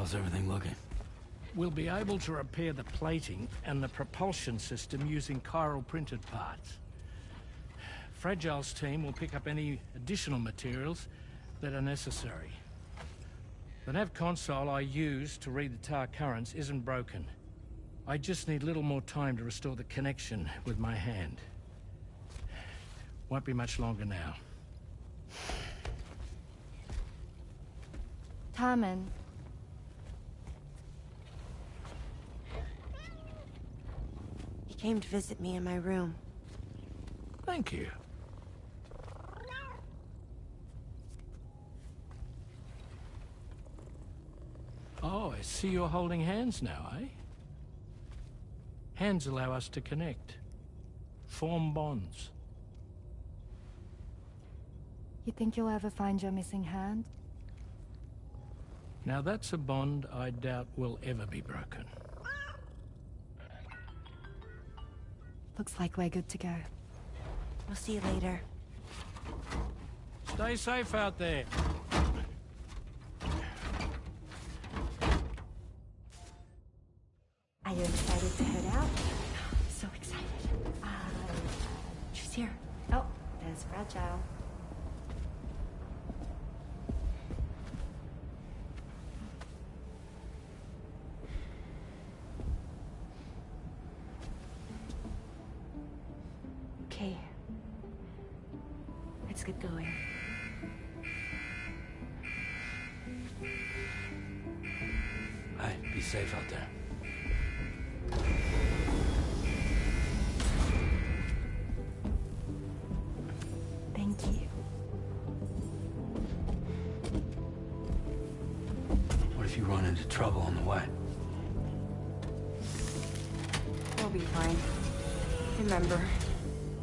How's everything looking? We'll be able to repair the plating and the propulsion system using chiral printed parts. Fragile's team will pick up any additional materials that are necessary. The nav console I use to read the tar currents isn't broken. I just need a little more time to restore the connection with my hand. Won't be much longer now. Tarman. He came to visit me in my room. Thank you. Oh, I see you're holding hands now, eh? Hands allow us to connect. Form bonds. You think you'll ever find your missing hand? Now that's a bond I doubt will ever be broken. Looks like we're good to go. We'll see you later. Stay safe out there. Are you excited to head out? So excited. She's here. Oh, there's Fragile. Okay. Let's get going. Hey, be safe out there. Thank you. What if you run into trouble on the way? We'll be fine. Remember,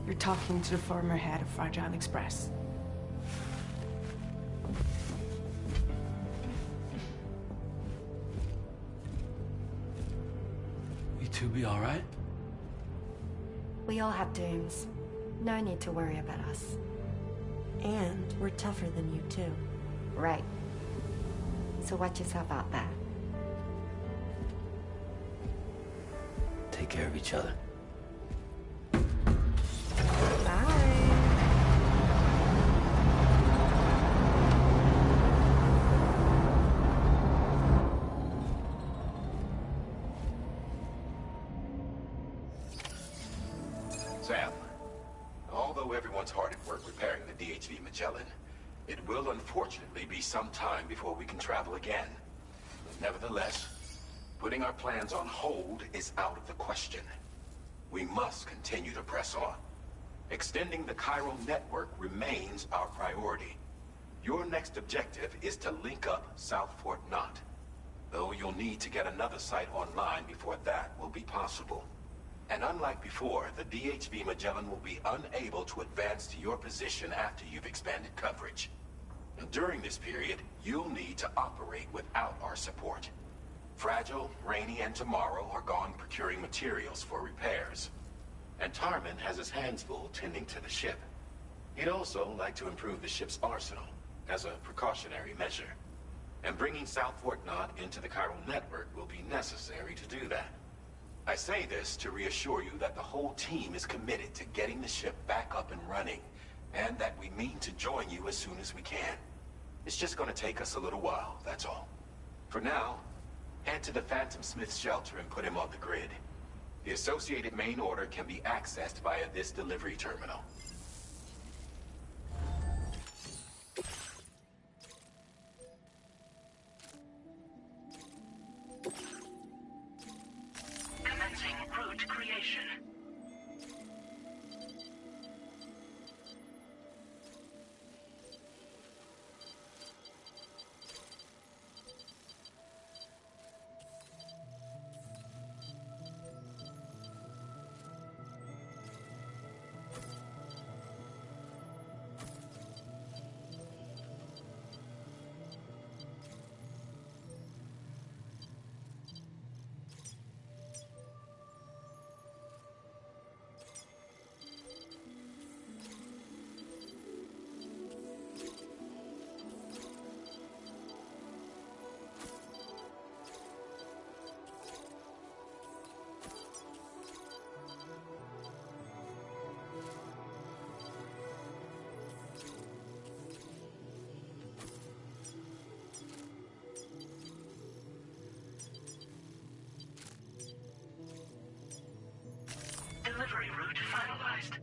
you're talking to the former head of Fragile Express. You two be all right? We all have dooms. No need to worry about us. And we're tougher than you too. Right. So watch yourself out there. Take care of each other. Sam, although everyone's hard at work repairing the DHV Magellan, it will unfortunately be some time before we can travel again. Nevertheless, putting our plans on hold is out of the question. We must continue to press on. Extending the chiral network remains our priority. Your next objective is to link up South Fort Knot, though you'll need to get another site online before that will be possible. And unlike before, the DHV Magellan will be unable to advance to your position after you've expanded coverage. And during this period, you'll need to operate without our support. Fragile, Rainy, and Tomorrow are gone procuring materials for repairs. And Tarman has his hands full tending to the ship. He'd also like to improve the ship's arsenal, as a precautionary measure. And bringing South Fort Knot into the chiral network will be necessary to do that. I say this to reassure you that the whole team is committed to getting the ship back up and running, and that we mean to join you as soon as we can. It's just gonna take us a little while, that's all. For now, head to the Phantom Smith shelter and put him on the grid. The associated main order can be accessed via this delivery terminal. Commencing route creation. delivery route finalized.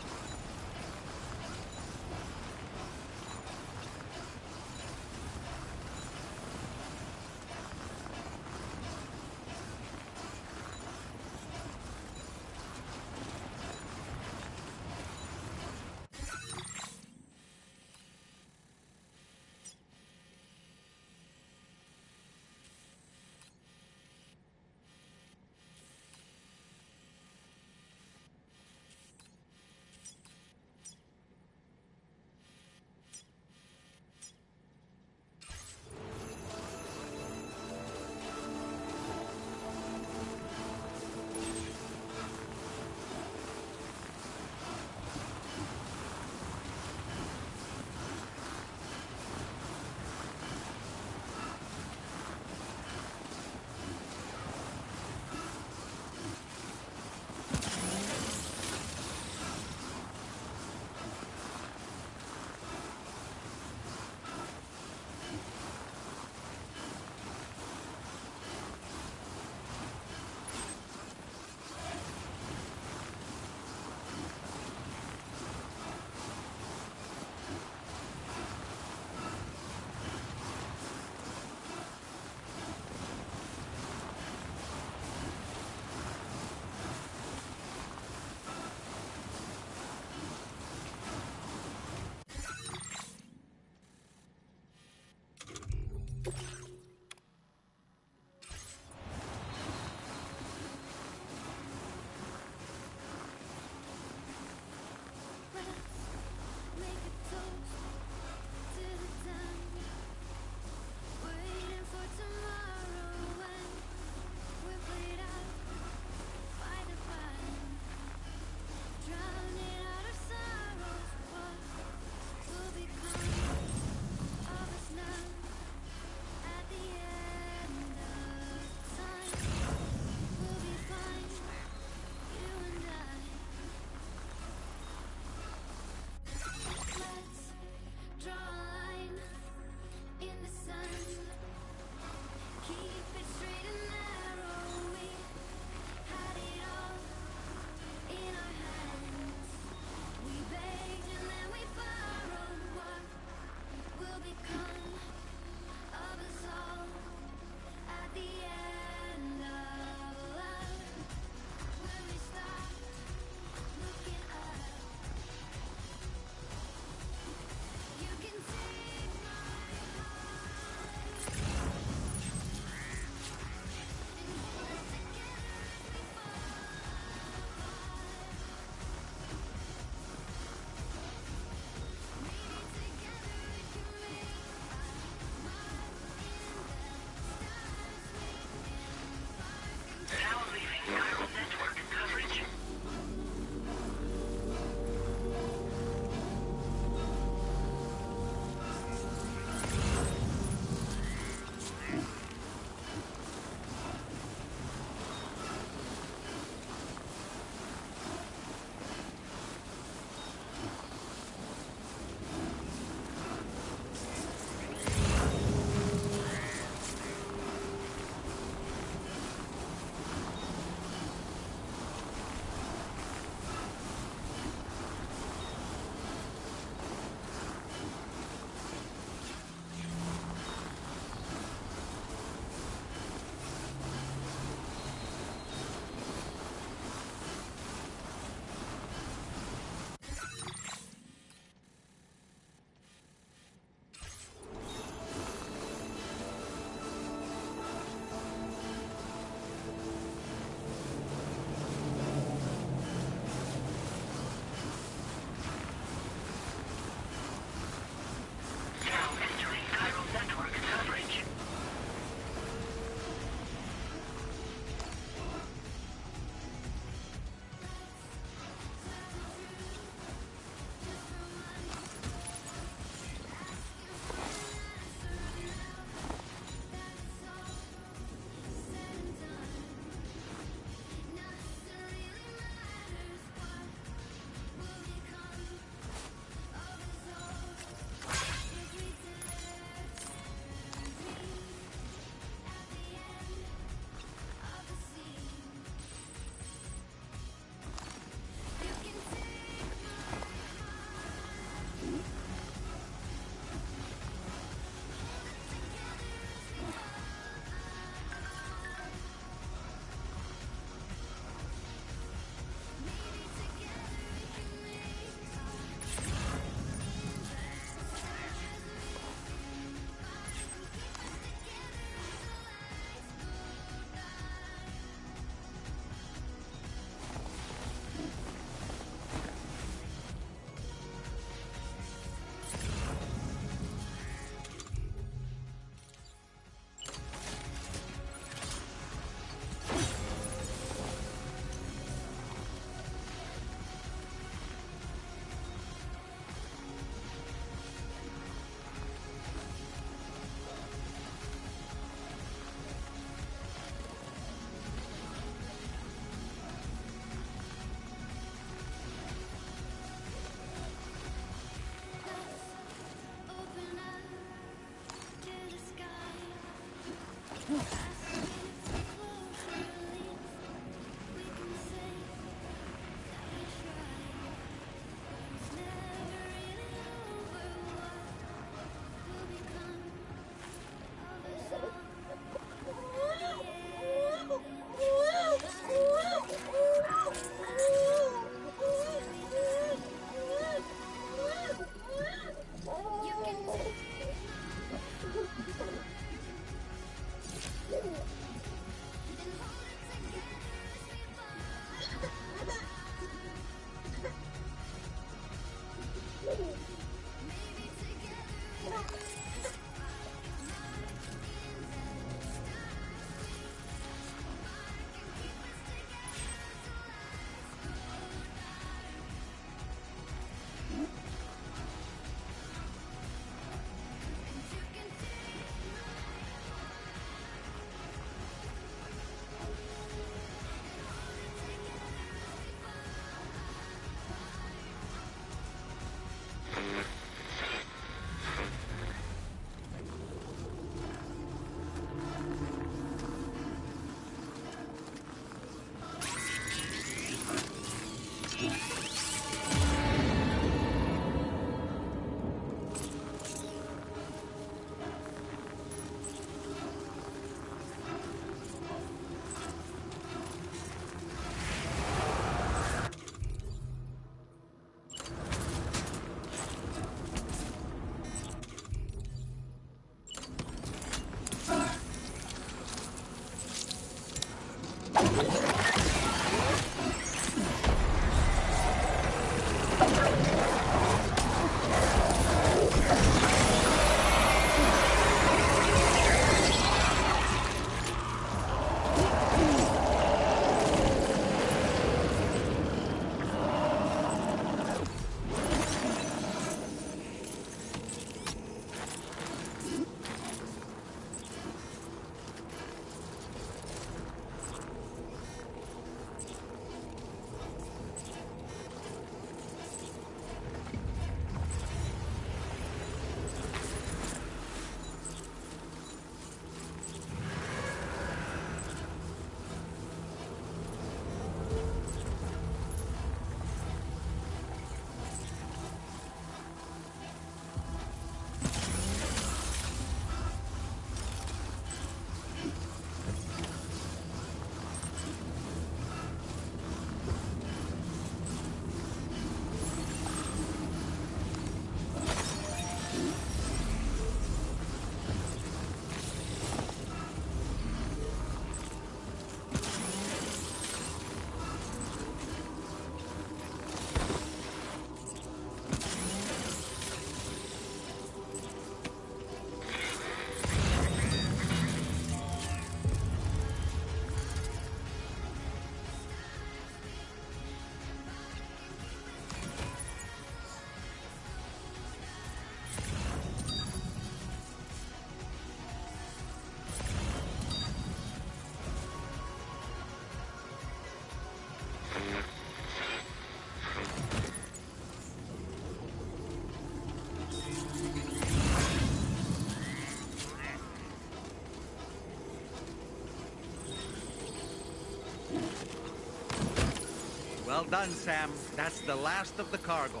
Well done, Sam. That's the last of the cargo.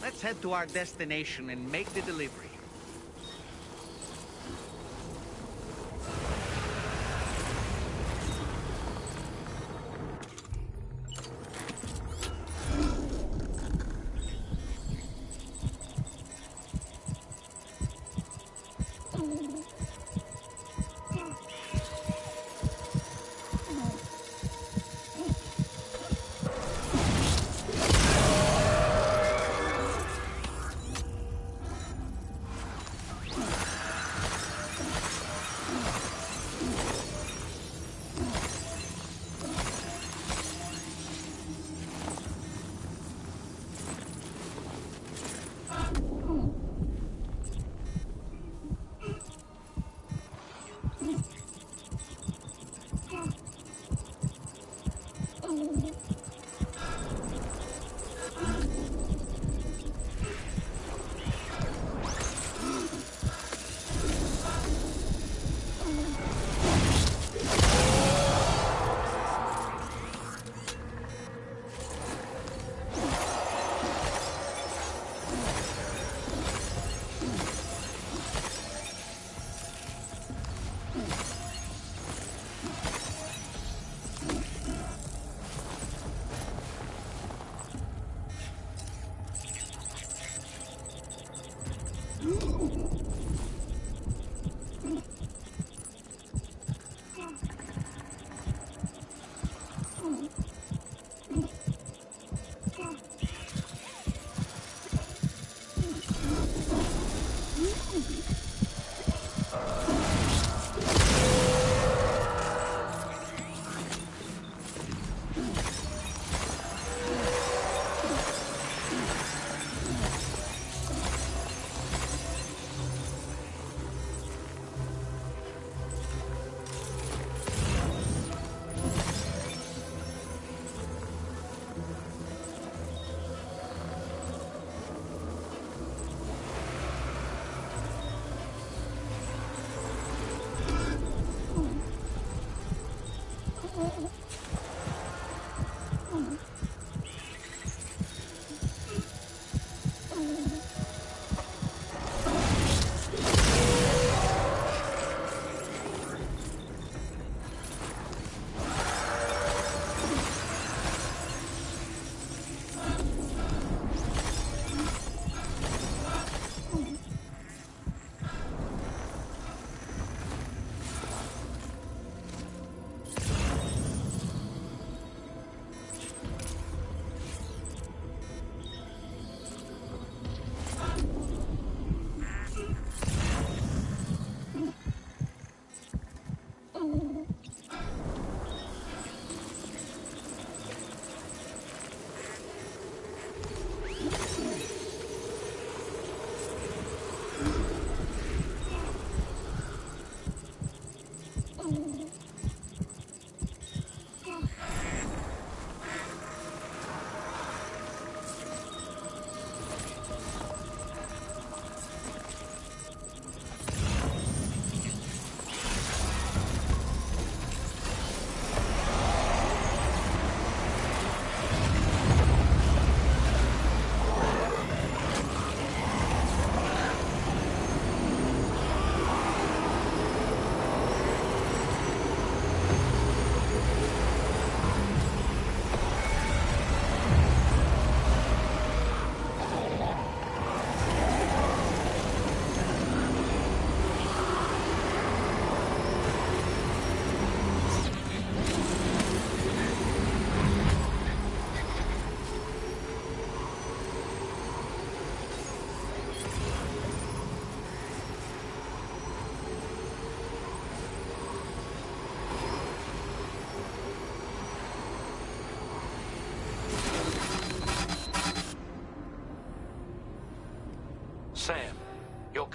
Let's head to our destination and make the delivery.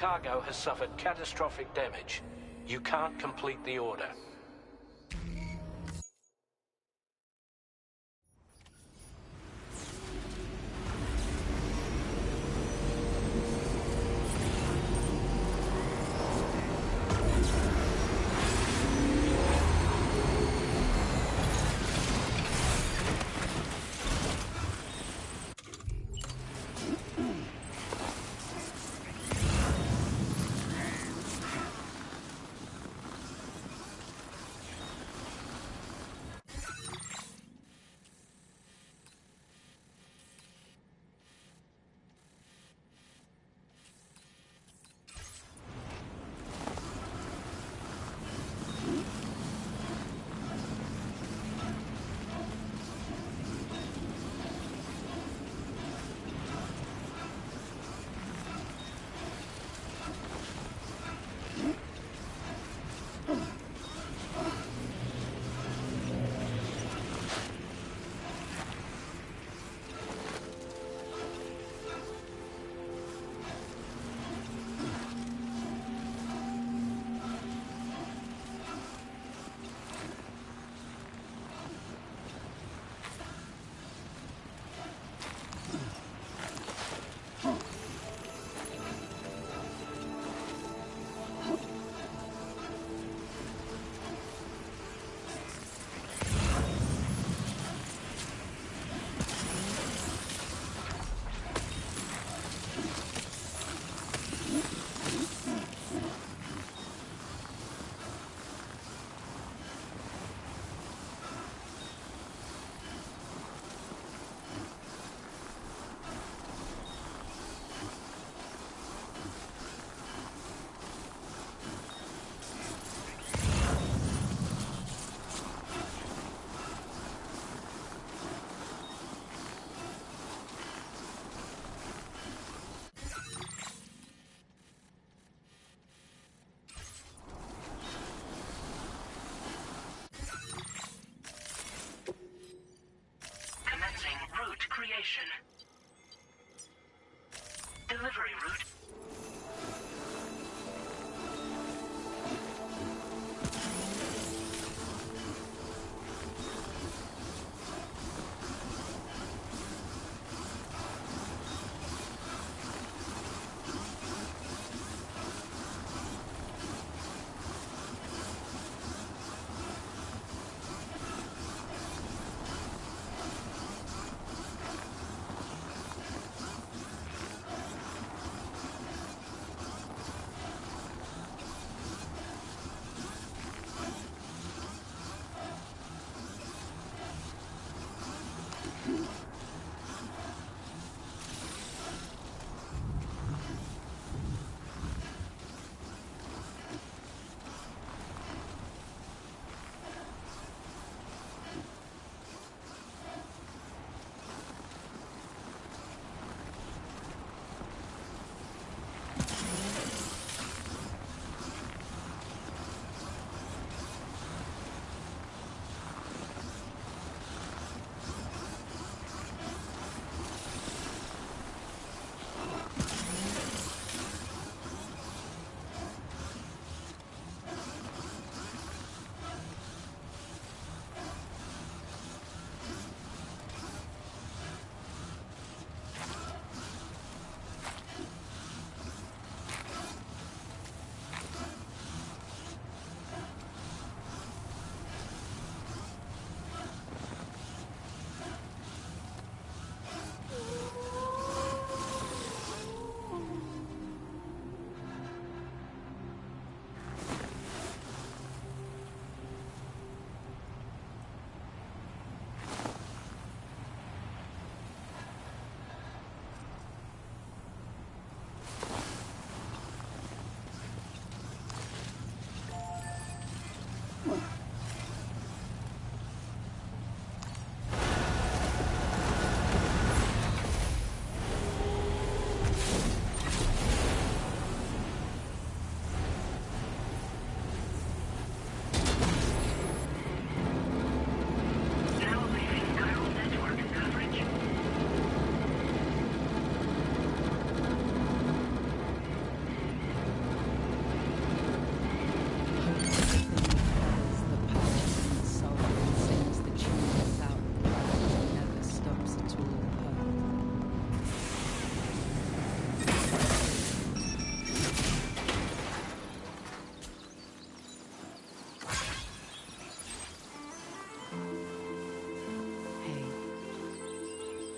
cargo has suffered catastrophic damage. You can't complete the order.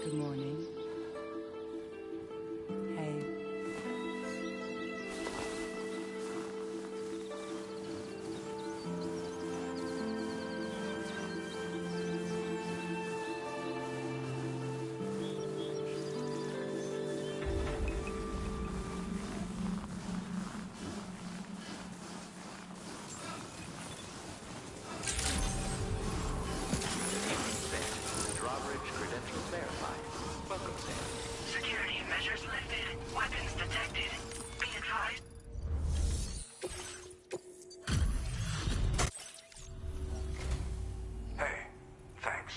Good morning. Hey. Drawbridge credentials verified. Welcome, Sam. Security measures lifted. Weapons detected. Be advised. Hey, thanks.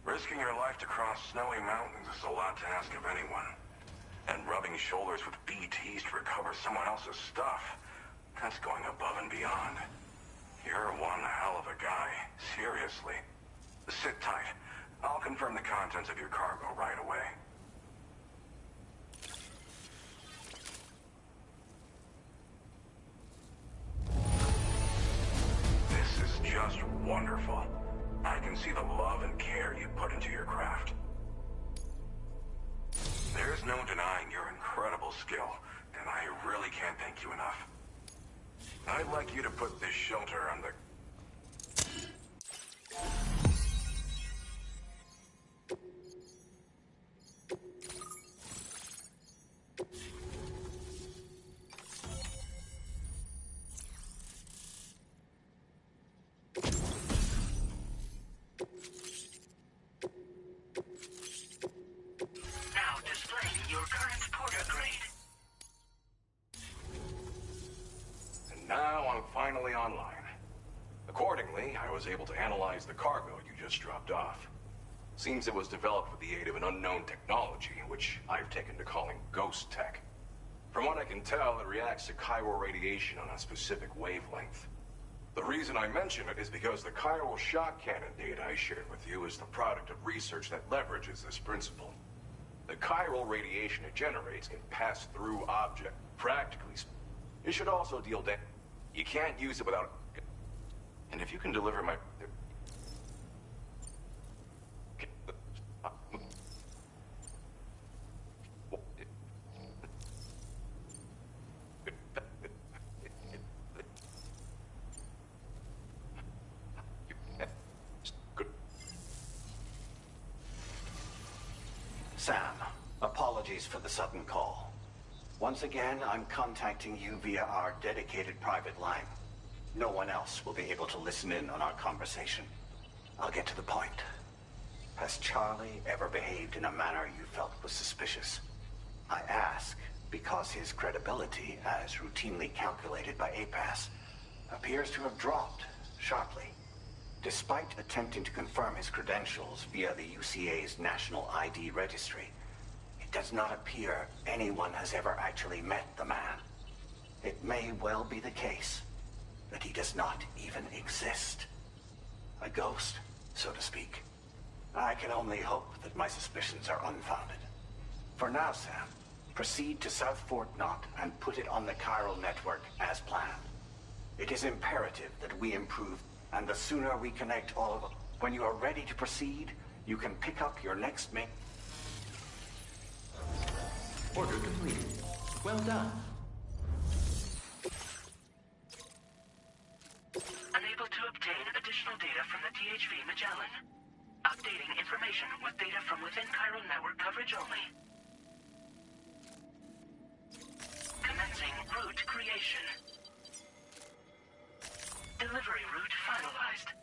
Risking your life to cross snowy mountains is a lot to ask of anyone. And rubbing shoulders with BTs to recover someone else's stuff, that's going above and beyond. You're one hell of a guy, seriously. Sit tight. I'll confirm the contents of your cargo right away. This is just wonderful. I can see the love and care you put into your craft. There's no denying your incredible skill, and I really can't thank you enough. I'd like you to put this shelter on the... Now displaying your current porter grade. And now I'm finally online. Accordingly, I was able to analyze the cargo you just dropped off. Seems it was developed with the aid of an unknown technology, which I've taken to calling ghost tech. From what I can tell, it reacts to chiral radiation on a specific wavelength. The reason I mention it is because the chiral shock cannon data I shared with you is the product of research that leverages this principle. The chiral radiation it generates can pass through objects, practically. It should also deal damage. You can't use it without... And if you can deliver my... Sam, apologies for the sudden call. Once again, I'm contacting you via our dedicated private line. No one else will be able to listen in on our conversation. I'll get to the point. Has Charlie ever behaved in a manner you felt was suspicious? I ask because his credibility, as routinely calculated by APAS, appears to have dropped sharply. Despite attempting to confirm his credentials via the UCA's National ID Registry, it does not appear anyone has ever actually met the man. It may well be the case that he does not even exist. A ghost, so to speak. I can only hope that my suspicions are unfounded. For now, Sam, proceed to South Fort Knott and put it on the chiral network as planned. It is imperative that we improve, and the sooner we connect all of them. When you are ready to proceed, you can pick up your next mate. Order completed. Well done. Unable to obtain additional data from the DHV Magellan. Updating information with data from within chiral network coverage only. Commencing route creation. Delivery route finalized.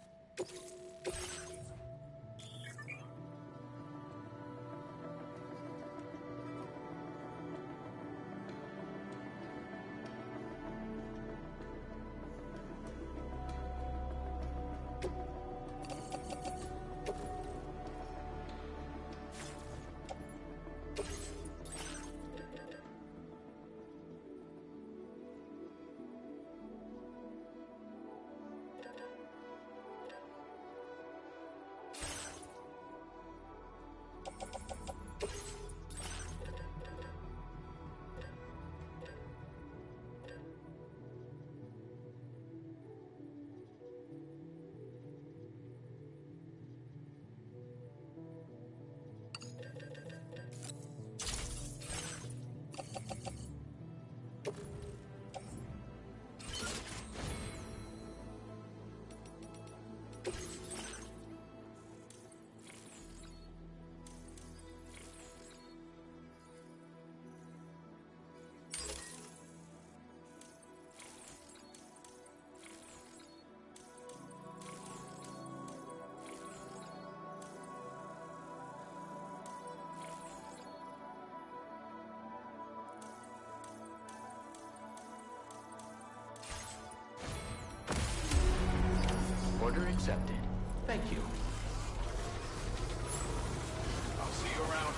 accepted. Thank you. I'll see you around.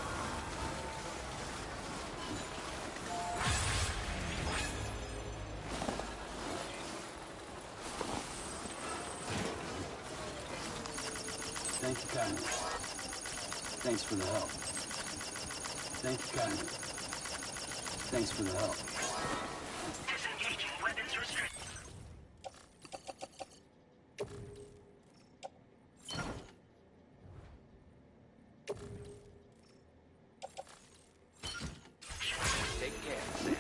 Thank you kindly. Thanks for the help. Thank you kindly. Thanks for the help. Disengaging weapons restricted. Take care, Sam.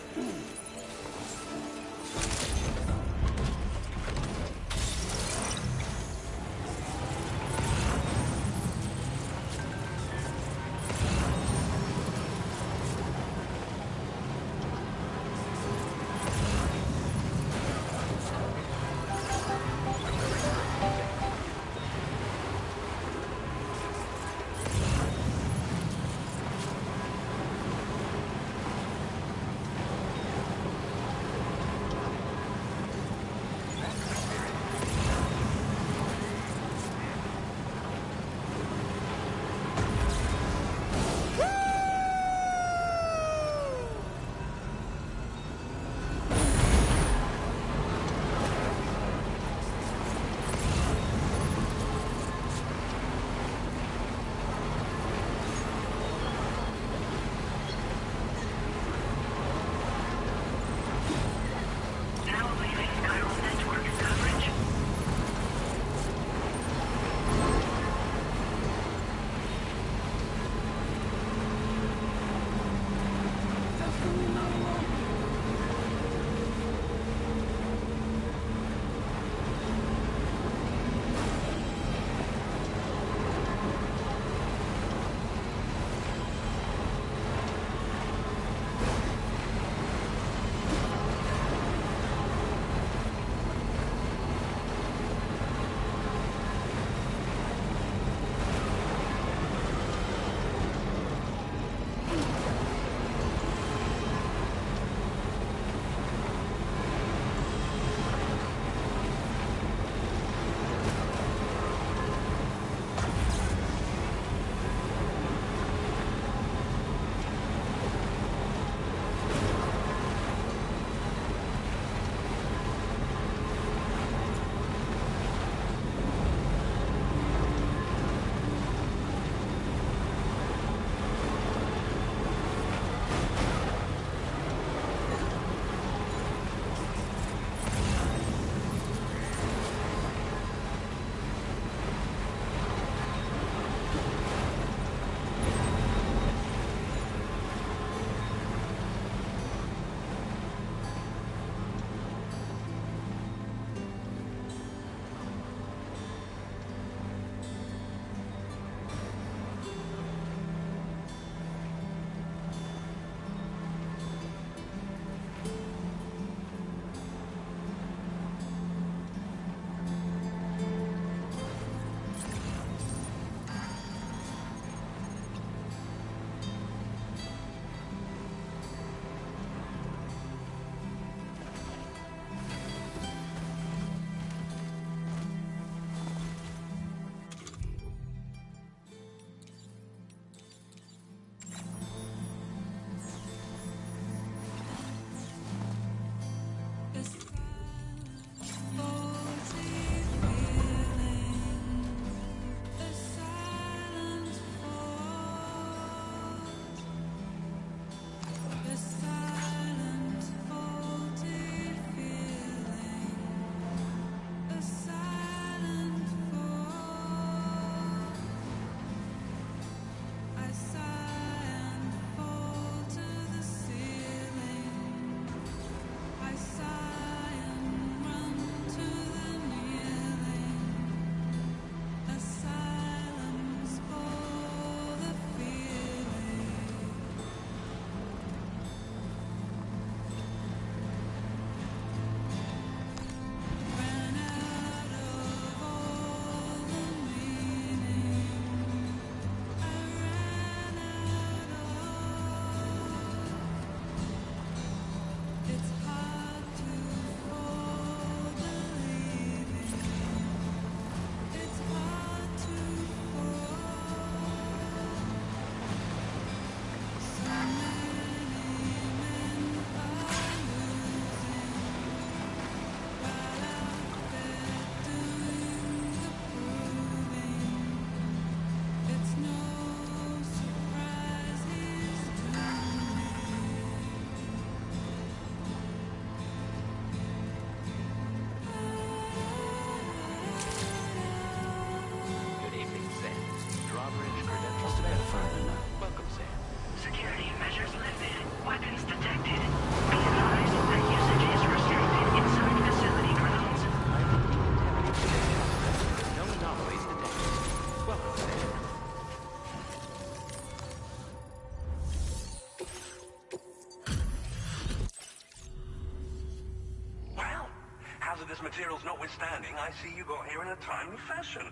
materials notwithstanding, I see you got here in a timely fashion.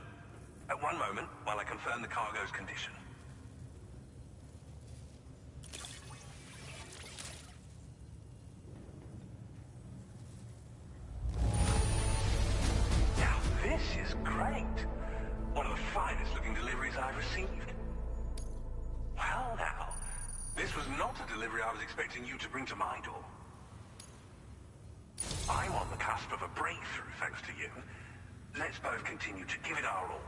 At one moment, while I confirm the cargo's condition. Now, this is great. One of the finest looking deliveries I've received. Well now, this was not a delivery I was expecting you to bring to my door. I'm on the cusp of a breakthrough, thanks to you. Let's both continue to give it our all.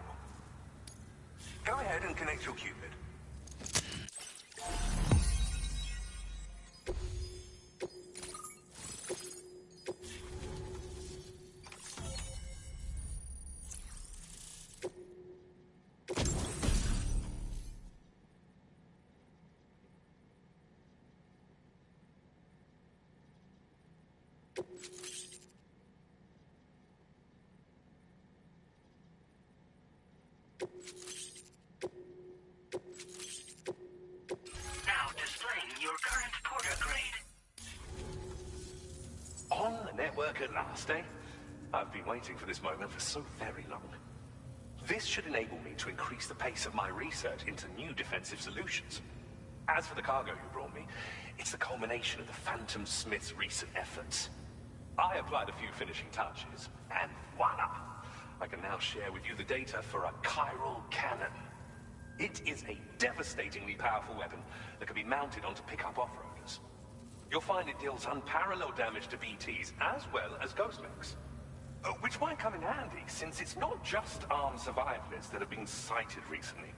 Go ahead and connect your Cupid. Now displaying your current porter grade. On the network at last, eh? I've been waiting for this moment for so very long. This should enable me to increase the pace of my research into new defensive solutions. As for the cargo you brought me, it's the culmination of the Phantom Smith's recent efforts. I applied a few finishing touches, and voila! I can now share with you the data for a chiral cannon. It is a devastatingly powerful weapon that can be mounted onto pickup off-roaders. You'll find it deals unparalleled damage to BTs as well as ghost mechs. Which might come in handy, since it's not just armed survivalists that have been sighted recently.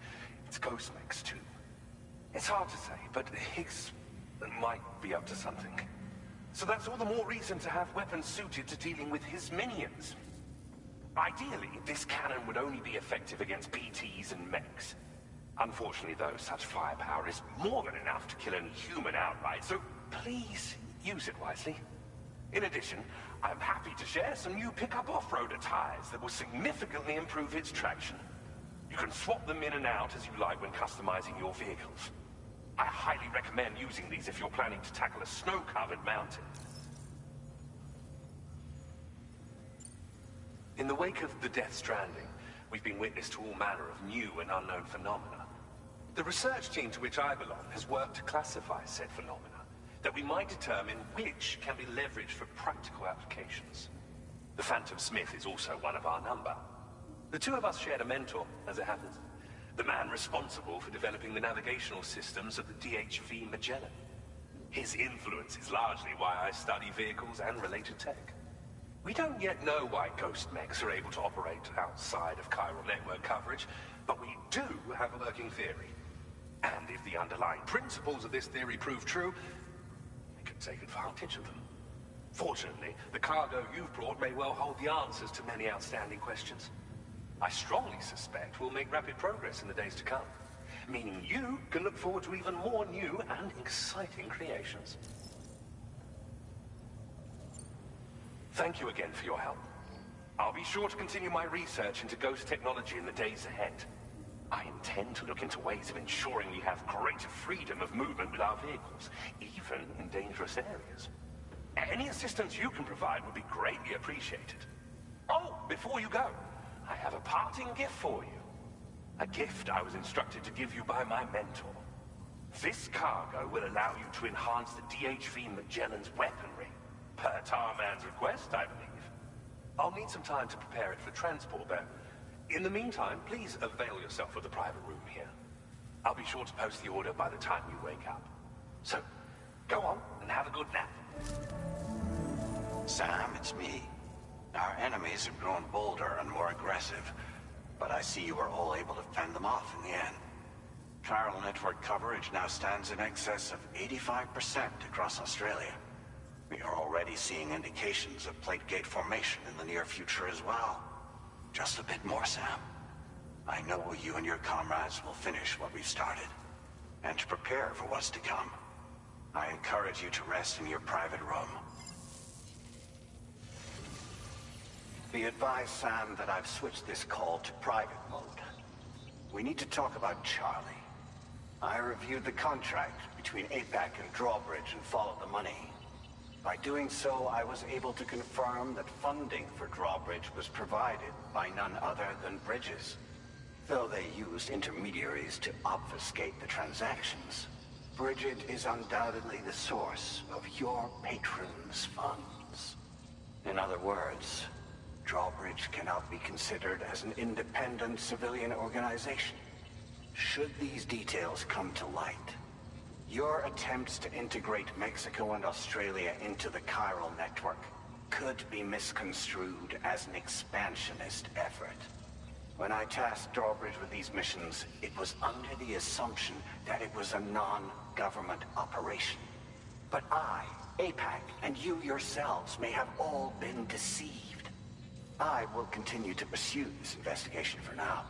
It's ghost mechs too. It's hard to say, but Higgs might be up to something. So that's all the more reason to have weapons suited to dealing with his minions. Ideally, this cannon would only be effective against BTs and mechs. Unfortunately, though, such firepower is more than enough to kill any human outright, so please use it wisely. In addition, I'm happy to share some new pickup off-roader tires that will significantly improve its traction. You can swap them in and out as you like when customizing your vehicles. I highly recommend using these if you're planning to tackle a snow-covered mountain. In the wake of the Death Stranding, we've been witness to all manner of new and unknown phenomena. The research team to which I belong has worked to classify said phenomena, that we might determine which can be leveraged for practical applications. The Phantom Smith is also one of our number. The two of us shared a mentor, as it happens. The man responsible for developing the navigational systems of the DHV Magellan. His influence is largely why I study vehicles and related tech. We don't yet know why ghost mechs are able to operate outside of chiral network coverage, but we do have a working theory. And if the underlying principles of this theory prove true, we can take advantage of them. Fortunately, the cargo you've brought may well hold the answers to many outstanding questions. I strongly suspect we'll make rapid progress in the days to come, meaning you can look forward to even more new and exciting creations. Thank you again for your help. I'll be sure to continue my research into ghost technology in the days ahead. I intend to look into ways of ensuring we have greater freedom of movement with our vehicles, even in dangerous areas. Any assistance you can provide would be greatly appreciated. Oh, before you go, I have a parting gift for you. A gift I was instructed to give you by my mentor. This cargo will allow you to enhance the DHV Magellan's weaponry. Per Tarman's request, I believe. I'll need some time to prepare it for transport, though. In the meantime, please avail yourself of the private room here. I'll be sure to post the order by the time you wake up. So, go on and have a good nap. Sam, it's me. Our enemies have grown bolder and more aggressive, but I see you were all able to fend them off in the end. Chiral network coverage now stands in excess of 85% across Australia. We are already seeing indications of plate gate formation in the near future as well. Just a bit more, Sam. I know you and your comrades will finish what we've started. And to prepare for what's to come, I encourage you to rest in your private room. Be advised, Sam, that I've switched this call to private mode. We need to talk about Charlie. I reviewed the contract between APAC and Drawbridge and followed the money. By doing so, I was able to confirm that funding for Drawbridge was provided by none other than Bridges. Though they used intermediaries to obfuscate the transactions, Bridget is undoubtedly the source of your patron's funds. In other words, Drawbridge cannot be considered as an independent civilian organization. Should these details come to light, your attempts to integrate Mexico and Australia into the chiral network could be misconstrued as an expansionist effort. When I tasked Drawbridge with these missions, it was under the assumption that it was a non-government operation. But I, APAC, and you yourselves may have all been deceived. I will continue to pursue this investigation for now.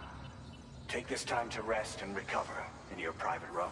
Take this time to rest and recover in your private room.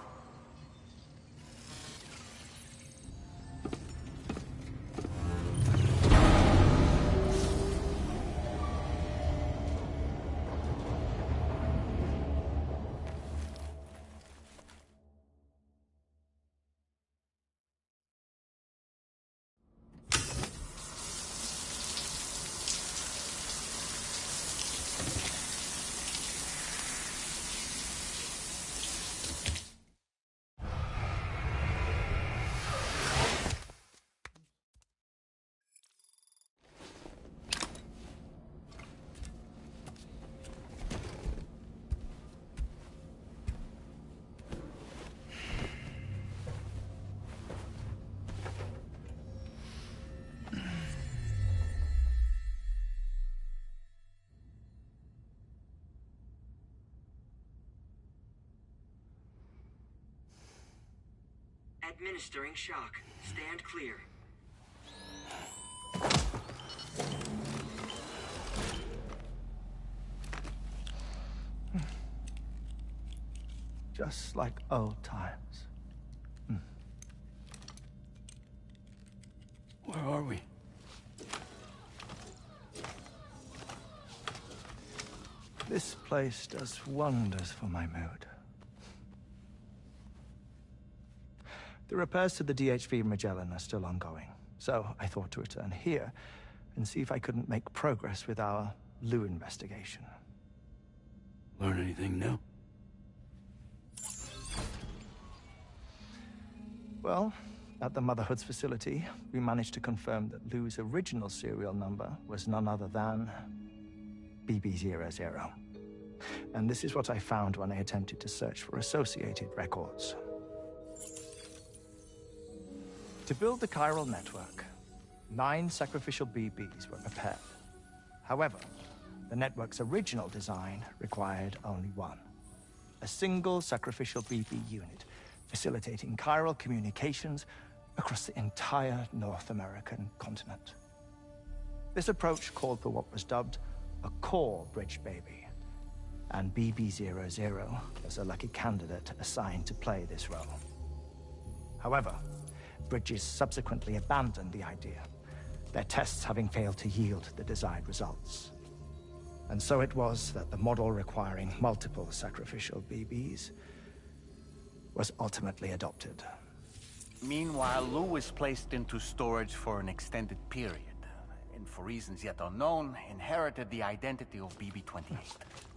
Administering shock. Stand clear. Just like old times. Where are we? This place does wonders for my mood. The repairs to the DHV Magellan are still ongoing, so I thought to return here and see if I couldn't make progress with our Lou investigation. Learn anything new? Well, at the Motherhood's facility, we managed to confirm that Lou's original serial number was none other than BB00. And this is what I found when I attempted to search for associated records. To build the chiral network, 9 sacrificial BBs were prepared. However, the network's original design required only 1. A single sacrificial BB unit, facilitating chiral communications across the entire North American continent. This approach called for what was dubbed a core bridge baby, and BB00 was a lucky candidate assigned to play this role. However, Bridges subsequently abandoned the idea, their tests having failed to yield the desired results. And so it was that the model requiring multiple sacrificial BBs was ultimately adopted. Meanwhile, Lou was placed into storage for an extended period, and for reasons yet unknown, inherited the identity of BB-28.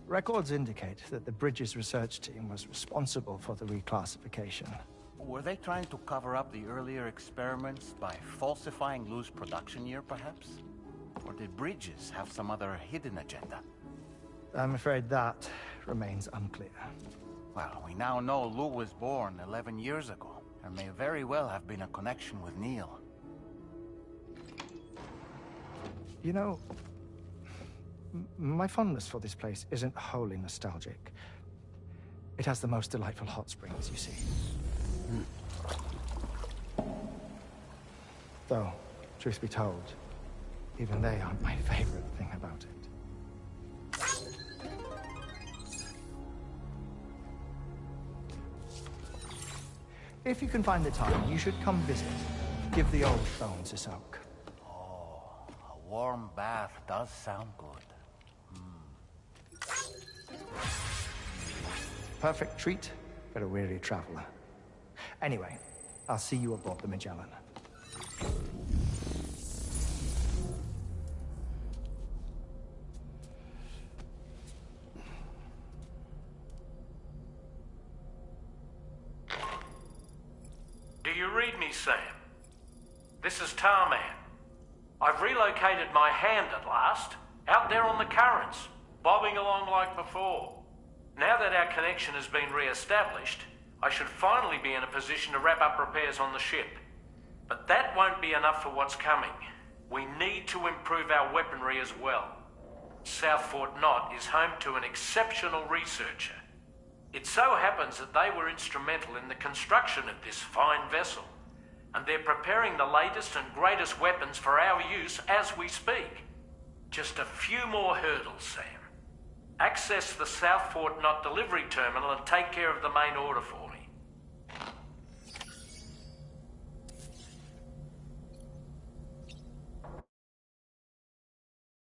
Records indicate that the Bridges research team was responsible for the reclassification. Were they trying to cover up the earlier experiments by falsifying Lou's production year, perhaps? Or did Bridges have some other hidden agenda? I'm afraid that remains unclear. Well, we now know Lou was born 11 years ago. There may very well have been a connection with Neil. You know, my fondness for this place isn't wholly nostalgic. It has the most delightful hot springs, you see. Though, truth be told, even they aren't my favorite thing about it. If you can find the time, you should come visit. Give the old bones a soak. Oh, a warm bath does sound good. Perfect treat for a weary traveler. Anyway, I'll see you aboard the Magellan. you read me, Sam? This is Tarman. I've relocated my hand at last, out there on the currents, bobbing along like before. Now that our connection has been re-established, I should finally be in a position to wrap up repairs on the ship. But that won't be enough for what's coming. We need to improve our weaponry as well. South Fort Knot is home to an exceptional researcher. It so happens that they were instrumental in the construction of this fine vessel, and they're preparing the latest and greatest weapons for our use as we speak. Just a few more hurdles, Sam. Access the South Fort Knot delivery terminal and take care of the main order form.